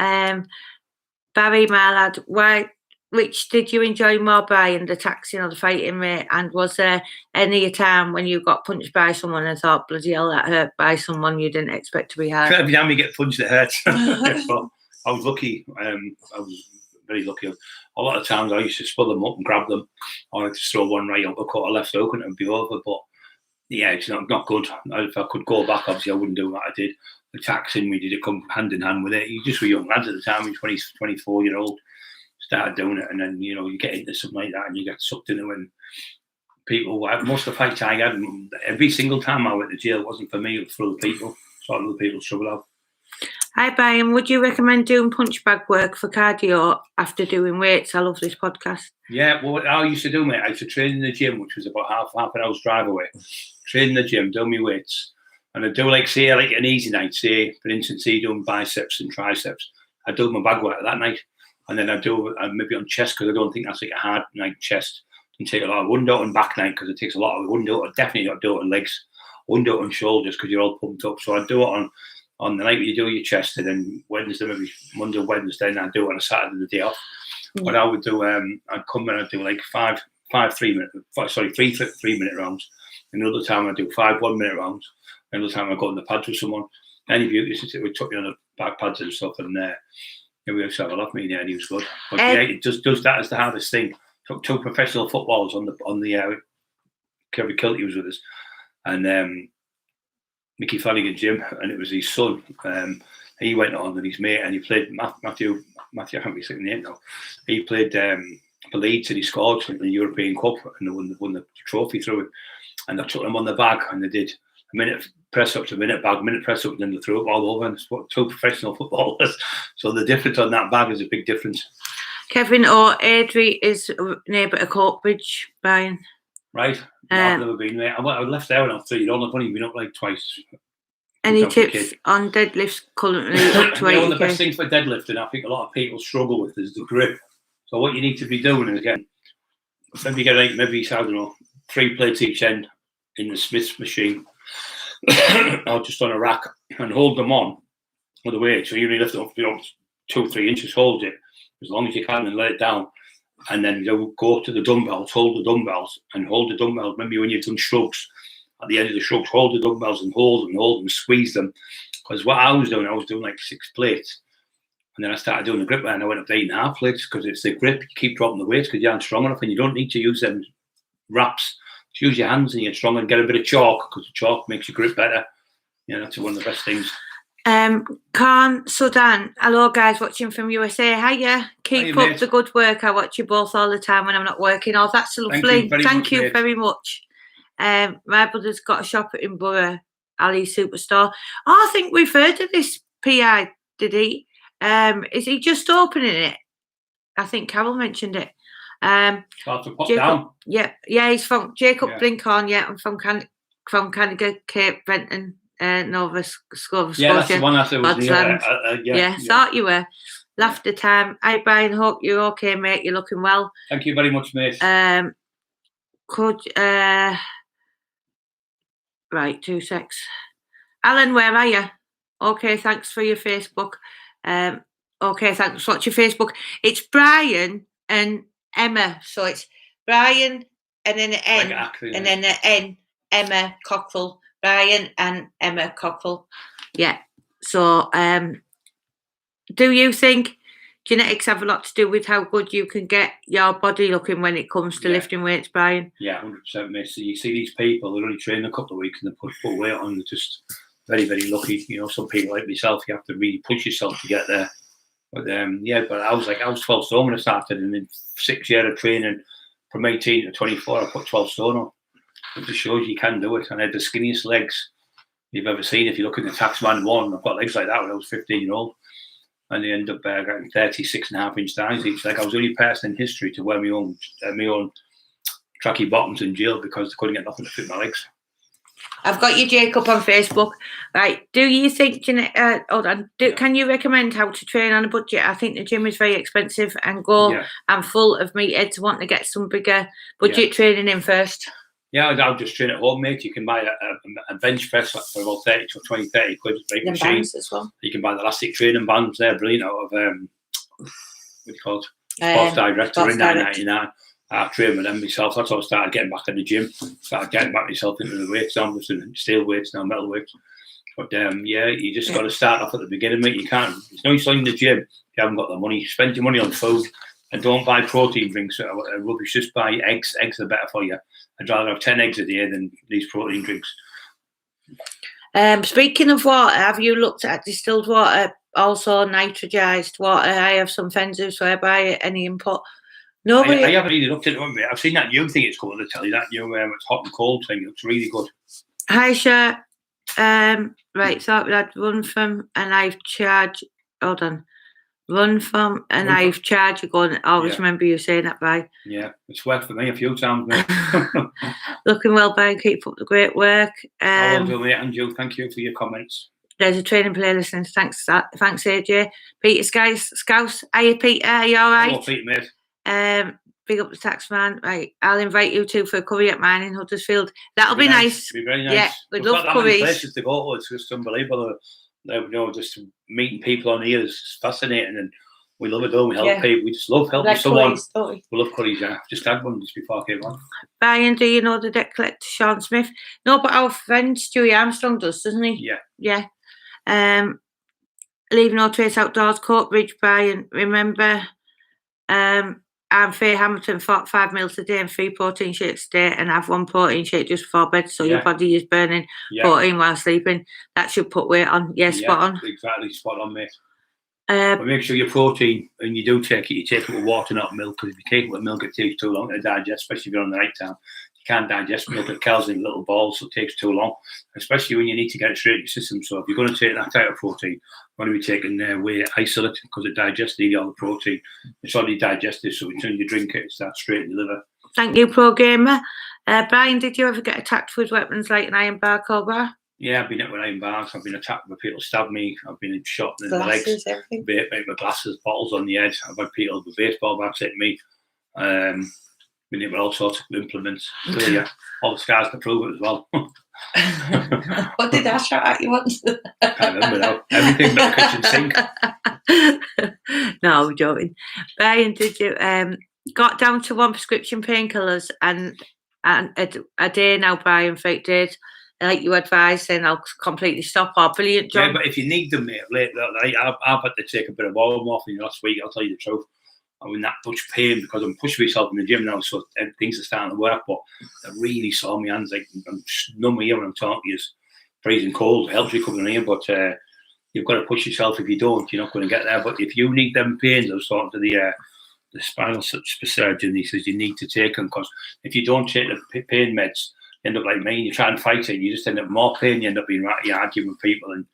Barry, my lad, why which did you enjoy more, Brian, the taxing or the fighting, mate? And was there any time when you got punched by someone and thought, bloody hell, that hurt by someone you didn't expect to be hurt? Every time you get punched, it hurts. But I was lucky. I was very lucky. A lot of times I used to spur them up and grab them. I had to throw one right uppercut or left hook and it would be over. But yeah, it's not good. If I could go back, obviously I wouldn't do what I did. The taxing, we did it come hand in hand with it. You just were young lads at the time, 20, 24-year-old. Started doing it, and then you get into something like that, and you get sucked into it. And people, most of the fights I had, every single time I went to jail, it wasn't for me; it was for other people. So other people struggle out. Hi, Brian. Would you recommend doing punch bag work for cardio after doing weights? I love this podcast. Yeah, well, what I used to do, mate, I used to train in the gym, which was about half an hour's drive away. Train in the gym, do my weights, and I'd do like an easy night. Say, for instance, doing biceps and triceps. I'd do my bag work that night. And then I do maybe on chest because I don't think that's like a hard night chest. And take a lot. I wouldn't do it on back night because it takes a lot. I wouldn't do it. Definitely not do it on legs. I wouldn't do it on shoulders because you're all pumped up. So I'd do it on the night when you do your chest, and then Wednesday, maybe Monday, Wednesday, and I'd do it on a Saturday, the day off. But I would do. I'd come and I'd do like three minute rounds. Another time I'd do 5 1 minute rounds. Another time I'd go on the pads with someone. Any beauty, we took me on the back pads and stuff, and we used to have a lot of me there, and he was good. But yeah, it just does that as the hardest thing. Took 2 professional footballers on the Kerry Kilty was with us, and Mickey Flanagan Jim, and it was his son. He went on and his mate, and he played Matthew. I can't be saying the name now. He played for Leeds, and he scored in the European Cup, and they won the trophy through it. And they took them on the bag, and they did a minute press ups, a minute bag, minute press up, and then they threw it all over. And it's 2 professional footballers. So the difference on that bag is a big difference. Kevin or Adri is neighbour to Cockerill, Brian. Right. I've never been there. I left there when I was 3 years old. I've only been up like twice. Any tips on deadlifts currently up to 80 the best thing for deadlifting, I think a lot of people struggle with, is the grip. So what you need to be doing is, again, maybe get I don't know, 3 plates each end in the Smith's machine, or just on a rack, and hold them on with the weight. So you really lift it up, 2-3 inches, hold it as long as you can, and let it down. And then go to the dumbbells, hold the dumbbells, and hold the dumbbells. Maybe when you've done shrugs, at the end of the shrugs, hold the dumbbells and hold them, squeeze them. Because what I was doing like 6 plates. And then I started doing the grip, and I went up to 8.5 plates, because it's the grip. You keep dropping the weights because you aren't strong enough, and you don't need to use them wraps. Just use your hands and you're strong, and get a bit of chalk, because the chalk makes your grip better. Yeah, that's one of the best things. Khan Sudan, hello guys, watching from USA. Hiya, keep up the good work. I watch you both all the time when I'm not working. Oh, that's lovely. Thank you very much. My brother's got a shop in Borough, Ali Superstore. Oh, I think we've heard of this PI, did he? Is he just opening it? I think Carol mentioned it. Jacob, yeah, he's from Jacob Blinkhorn. Yeah, I'm from Canada, Cape Breton, Nova Scotia. Yeah, that's the one I said was thought you were. Laughter time. Hi, Brian. Hope you're okay, mate. You're looking well. Thank you very much, mate. Right, 2 secs. Alan, where are you? Okay, thanks for your Facebook. Okay, thanks. What's your Facebook? It's Brian and Emma. So it's Brian and then an N, and then an N, Emma Cockerill. Brian and Emma Cockerill. Yeah. So do you think genetics have a lot to do with how good you can get your body looking when it comes to lifting weights, Brian? Yeah, 100%, mate. So you see these people, they're only training a couple of weeks and they put weight on. They're just very, very lucky. Some people like myself, you have to really push yourself to get there. But but I was 12 stone when I started, and in 6 years of training, from 18 to 24, I put 12 stone on. It just shows you can do it. And I had the skinniest legs you've ever seen. If you look at the Taxman 1, I've got legs like that when I was 15-year-old. And they end up getting 36.5 inch thighs each leg. I was the only person in history to wear my own tracky bottoms in jail because they couldn't get nothing to fit my legs. I've got you, Jacob, on Facebook. Right, do you think, can you recommend how to train on a budget? I think the gym is very expensive, and I'm full of meatheads wanting to get some bigger budget training in first. Yeah, I'll just train at home, mate. You can buy a bench press for about 30 quid. Bands as well. You can buy the elastic training bands. They're brilliant out of, what do you call it? Sports Director in 1999. I trained with them myself. That's how I started getting back in the gym. Started getting back myself into the weights. I'm just in steel weights now, metal weights. But you just got to start off at the beginning, mate. You can't. It's no use in the gym if you haven't got the money. Spend your money on food and don't buy protein drinks. Rubbish. Just buy eggs. Eggs are better for you. I'd rather have 10 eggs a day than these protein drinks. Speaking of water, have you looked at distilled water, also nitrogised water? I have some friends who swear by it. Any input? Nobody. I haven't really looked at it. I've seen that new thing it's called to tell you that new it's hot and cold thing. It's really good. Hi, Sha. Right, thought I'd run from and I've charged. Hold on. Run from and I've charged you going. I always remember you saying that, by. Yeah, it's worked for me a few times, mate. Looking well, Brian. Keep up the great work. I will do, mate. And you, thank you for your comments. There's a training playlist, and thanks, AJ. Peter Scouse. Hiya, Peter. Are you all right? Hello, Peter, mate. Big up the tax man. Right, I'll invite you two for a curry at mine in Huddersfield. That'll be nice. Be very nice. Yeah, we'd love curries. Places to go to. It's just unbelievable. Just meeting people on here is fascinating, and we love it. Though we help people. We just love helping someone. We love curries. Yeah, just had one just before I came on. Brian, do you know the debt collector Sean Smith? No, but our friend Stewie Armstrong does, doesn't he? Yeah. Leave no trace outdoors. Coatbridge, Brian. Remember, I'm Faye Hamilton, 5 meals a day and 3 protein shakes a day, and have 1 protein shake just before bed, so your body is burning protein while sleeping. That should put weight on. Spot on. Exactly, spot on, mate. But make sure your protein, when you do take it, you take it with water, not milk, because if you take it with milk, it takes too long to digest, especially if you're on the night time. You can't digest milk, it kills in little balls, so it takes too long, especially when you need to get it straight in your system. So if you're going to take that type of protein, you want to be taking whey isolate, because it digests all the protein. It's already digested, so as soon as you drink it, it starts straight in your liver. Thank you, Pro Gamer. Brian, did you ever get attacked with weapons like an iron bar, cobra? Yeah, I've been hit with iron bars. I've been attacked with people stabbed me. I've been shot in the legs. With glasses, bottles on the head. I've had people with baseball bats hit me. Been hit with all sorts of implements. So, yeah, all the scars to prove it as well. What did I shot at you once? I can't remember now. Everything but the kitchen sink. No, I'm joking. Brian, did you got down to 1 prescription painkillers and a day now, Brian, for 8 days? Like you advised, then I'll completely stop. Brilliant, John. Yeah, but if you need them, mate, I've had to take a bit of morphine last week. I'll tell you the truth. I'm in that much pain because I'm pushing myself in the gym now, so things are starting to work. But I really saw my hands, like I'm numb here when I'm talking to you. Freezing cold, it helps you coming in, but you've got to push yourself. If you don't, you're not going to get there. But if you need them pains, I was talking to the spinal surgeon. He says you need to take them, because if you don't take the pain meds, end up like me, you try and fight it, you just end up more pain, you end up being arguing with people, and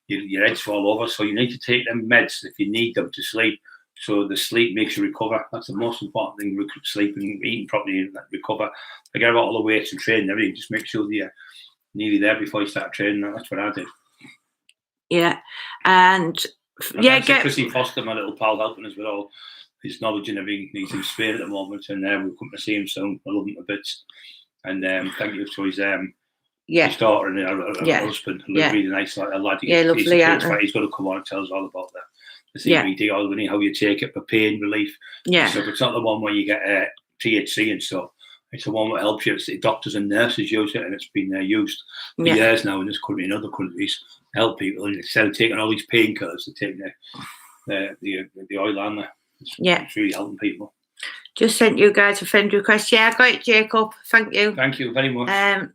your head's all over. So you need to take them meds if you need them to sleep, so the sleep makes you recover. That's the most important thing, sleep and eating properly and recover. Forget about all the weights and training and everything, just make sure you're nearly there before you start training. That's what I did. Yeah, and Chrissy Foster, my little pal, helping us with all his knowledge and everything. He's in Spain at the moment, and we'll come to see him soon. I love him a bit. And thank you to his daughter and her husband. Really nice, like a lad. Lovely. He's going to come on and tell us all about the CBD oil, how you take it for pain relief. Yeah. So it's not the one where you get THC and stuff. It's the one that helps you. It's the doctors and nurses use it, and it's been used for years now in this country and other countries to help people. And instead of taking all these painkillers, they take the oil on there. It's really helping people. Just sent you guys a friend request. Yeah, I got it, Jacob. Thank you. Thank you very much.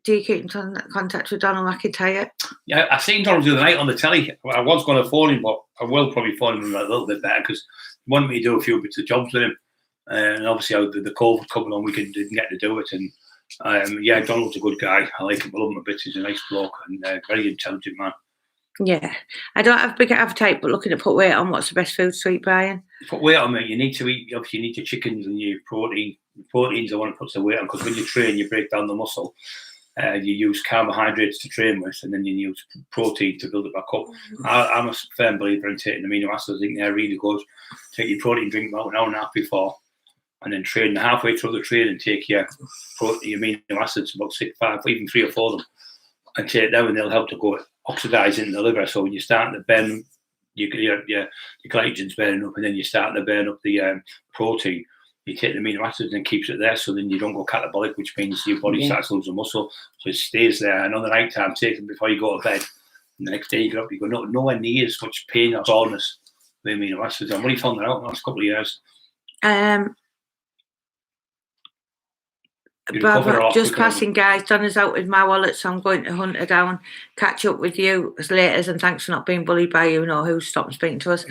Do you keep in contact with Donald McIntyre? Yeah, I seen Donald the other night on the telly. I was going to phone him, but I will probably phone him a little bit better, because he wanted me to do a few bits of jobs with him. And obviously, the COVID coming on, we didn't get to do it. And Donald's a good guy. I like him. I love him a bit. He's a nice bloke and very intelligent man. Yeah, I don't have big appetite, but looking to put weight on. What's the best food to eat, Brian? Put weight on, mate. You need to eat. Obviously, you need your chickens and your protein. Proteins, I want to put the weight on, because when you train, you break down the muscle. You use carbohydrates to train with, and then you use protein to build it back up. I'm a firm believer in taking amino acids. I think they're really good. Take your protein drink about an hour and a half before, and then train halfway through the training. Take your amino acids, about 6, 5, even 3 or 4 of them, and take them, and they'll help to go oxidize in the liver. So when you're starting to burn your glycogen's burning up, and then you're starting to burn up the protein. You take the amino acids and keeps it there, so then you don't go catabolic, which means your body starts to lose the muscle, so it stays there. And on the night time, take them before you go to bed. And the next day you get up, you go nowhere near as much pain or soreness with amino acids. I've only found that out in the last couple of years. Barbara, just passing, guys. Donna's out with my wallet, so I'm going to hunt her down. Catch up with you as later, and thanks for not being bullied by you know who stopped speaking to us.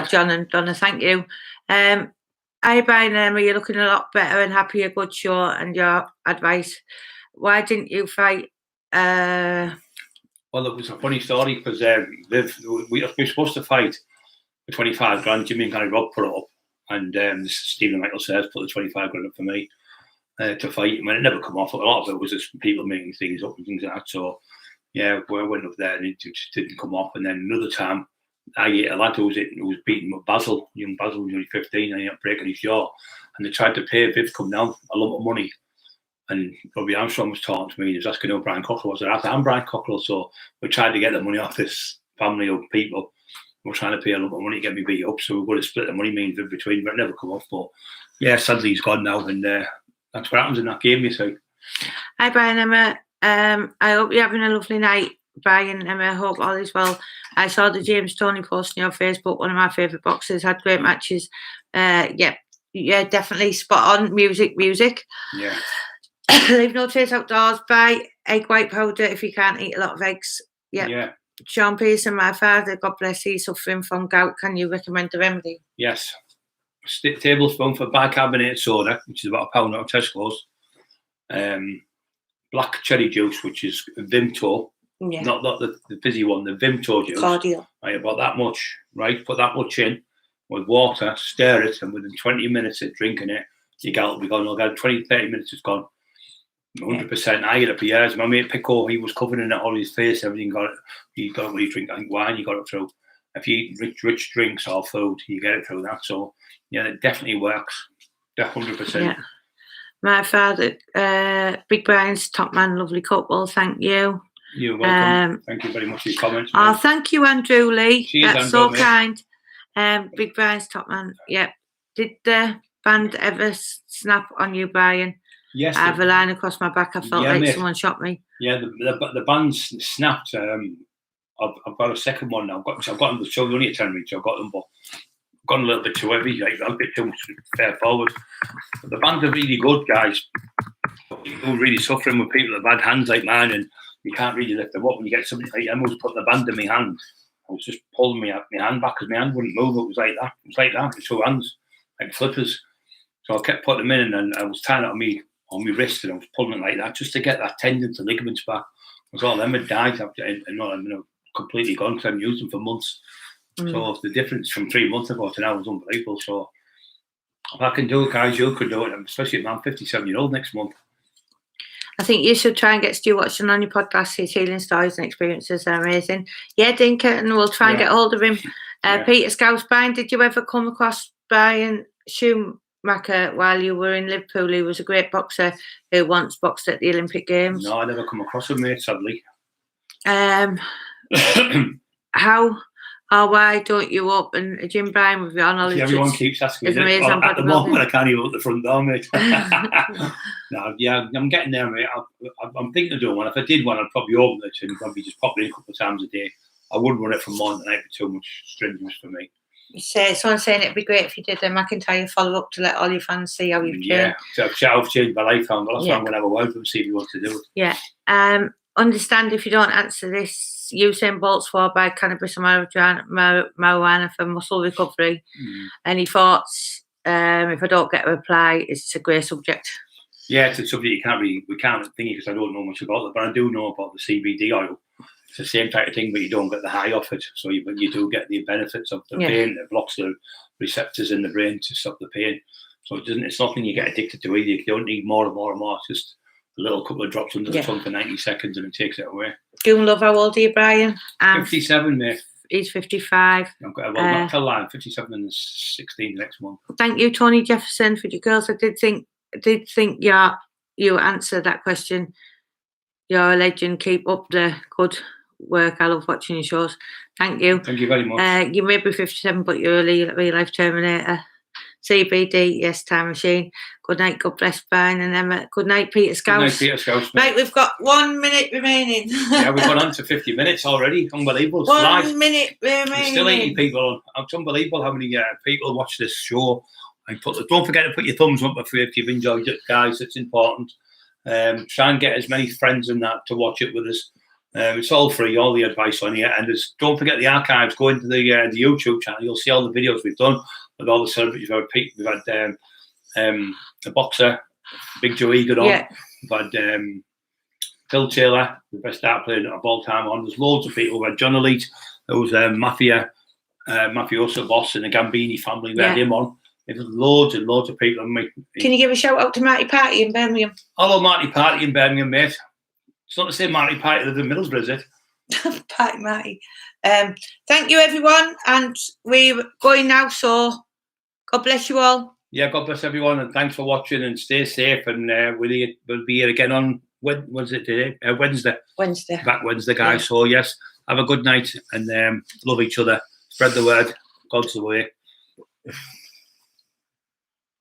John and Donna, thank you. Hi, Brian and Emma, you're looking a lot better and happier. Good show and your advice. Why didn't you fight? Well, it was a funny story because we were supposed to fight for 25 grand. Jimmy and Gary Robb put it up, and Stephen Michael says put the 25 grand up for me. To fight. I mean, it never come off. A lot of it was just people making things up and things like that. So, yeah, we went up there and it just didn't come off. And then another time, I ate a lad who was beating with Basil. Young Basil was only 15 and he ended up breaking his jaw. And they tried to pay Viv come down a lump of money. And Robbie Armstrong was talking to me. He was asking who Brian Cockerill was. I said, I'm Brian Cockerill. So we tried to get the money off this family of people. We're trying to pay a lump of money to get me beat up. So we're going to split the money, me and Viv, between, but it never come off. But, yeah, sadly he's gone now. And that's what happens in that game, you see. Hi, Brian, Emma. I hope you're having a lovely night, Brian and Emma. I hope all is well. I saw the James Toney post on your Facebook. One of my favourite boxers. Had great matches. Yeah, definitely spot on. Music. Yeah. Leave no trace outdoors. Buy egg white powder if you can't eat a lot of eggs. Yep. Yeah. Sean Pearson, my father, God bless, he's suffering from gout. Can you recommend a remedy? Yes. Tablespoon for bicarbonated soda, which is about £1 out of Tesco's. Black cherry juice, which is Vimto, not the fizzy one, the Vimto juice. Cordial. Right, about that much, right? Put that much in with water, stir it, and within 20 minutes of drinking it, your gout will be gone. 20, 30 minutes, it's gone. 100%. I had it for years. My mate Pico, he was covered in it all his face, everything got it. He got it when you drink, I think, wine, you got it through. If you eat rich drinks or food, you get it through that. So, yeah, it definitely works. 100%. Yeah. My father, Big Brian's top man, lovely couple. Thank you. You're welcome. Thank you very much for your comments. Oh, thank you, Andrew Lee. That's so kind. Big Brian's top man. Yep. Did the band ever snap on you, Brian? Yes. I have a line across my back. I felt like someone shot me. Yeah, the band snapped. I've got a second one now. I've got them. So only a 10 weeks. I've got them, but I've gone a little bit too heavy. Like a bit too much fair forward. But the bands are really good, guys. You're really suffering with people that have had hands like mine, and you can't really lift them up. When you get somebody like Emma was putting the band in my hand, I was just pulling my hand back because my hand wouldn't move. It was like that. It was like that. With two hands, like flippers. So I kept putting them in, and I was tying it on my wrist, and I was pulling it like that just to get that tendons and ligaments back. Because all them had died after, and completely gone because I haven't used them for months. So the difference from 3 months ago to now is unbelievable. So if I can do it, guys, you could do it, especially I'm 57-year-old next month. I think you should try and get Stu Watson on your podcast. His healing stories and experiences are amazing. Yeah, Dinker, and we'll try and get hold of him. Peter Scousebine, did you ever come across Brian Schumacher while you were in Liverpool? He was a great boxer who once boxed at the Olympic Games. No, I never come across him, mate, sadly. How or why don't you open a gym, Brian, with your knowledge? Everyone keeps asking me. Well, at the moment, I can't even open the front door, mate. No, yeah, I'm getting there, mate. I'm thinking of doing one. If I did one, I'd probably open it and probably just pop it in a couple of times a day. I wouldn't run it from morning to night. It'd be too much strenuous for me. Someone's saying it'd be great if you did a McIntyre follow-up to let all your fans see how you've changed. Yeah, I've changed my life, and that's why I'm going to have a word with him, see if he wants to do it. Yeah. Understand if you don't answer this. Usain Bolt's swore by cannabis and marijuana for muscle recovery. Any thoughts? If I don't get a reply, it's a great subject. Yeah, it's a subject we can't think because I don't know much about it, but I do know about the CBD oil. It's the same type of thing, but you don't get the high off it. So you do get the benefits of the pain. It blocks the receptors in the brain to stop the pain. So it's nothing you get addicted to either. You don't need more and more and more. It's just a little couple of drops under the tongue for 90 seconds and it takes it away. Goon Love, how old are you, Brian? 57, mate. He's 55. Not till I'm 57 and 16 next month. Thank you, Tony Jefferson, for your girls. I did think you answered that question. You're a legend. Keep up the good work. I love watching your shows. Thank you. Thank you very much. You may be 57, but you're a real life Terminator. CBD, yes, time machine. Good night, God bless Brian and Emma. Good night, Peter Scouse. Good night, Peter Scouse. Right, we've got 1 minute remaining. Yeah, we've gone on to 50 minutes already. Unbelievable. It's 1 minute remaining. There's still 80 people on. It's unbelievable how many people watch this show. Don't forget to put your thumbs up if you've enjoyed it, guys. It's important. Try and get as many friends and that to watch it with us. It's all free, all the advice on here. And don't forget the archives. Go into the YouTube channel. You'll see all the videos we've done with all the celebrities. We've had a boxer, Big Joe Egan on. Yeah. We've had Phil Taylor, the best dart player of all time on. There's loads of people. We've had John Elite, there was Mafioso Boss and the Gambini family. We had him on. There's loads and loads of people. Can you give a shout out to Marty Party in Birmingham? Hello, Marty Party in Birmingham, mate. It's not the same Marty Party that lives in Middlesbrough, is it? Party Marty. Thank you, everyone. And we're going now, so God bless you all. Yeah, God bless everyone, and thanks for watching, and stay safe. And we'll be here again on, Wednesday. Wednesday. Back Wednesday, guys. Yeah. So, yes, have a good night, and love each other. Spread the word. God's the way.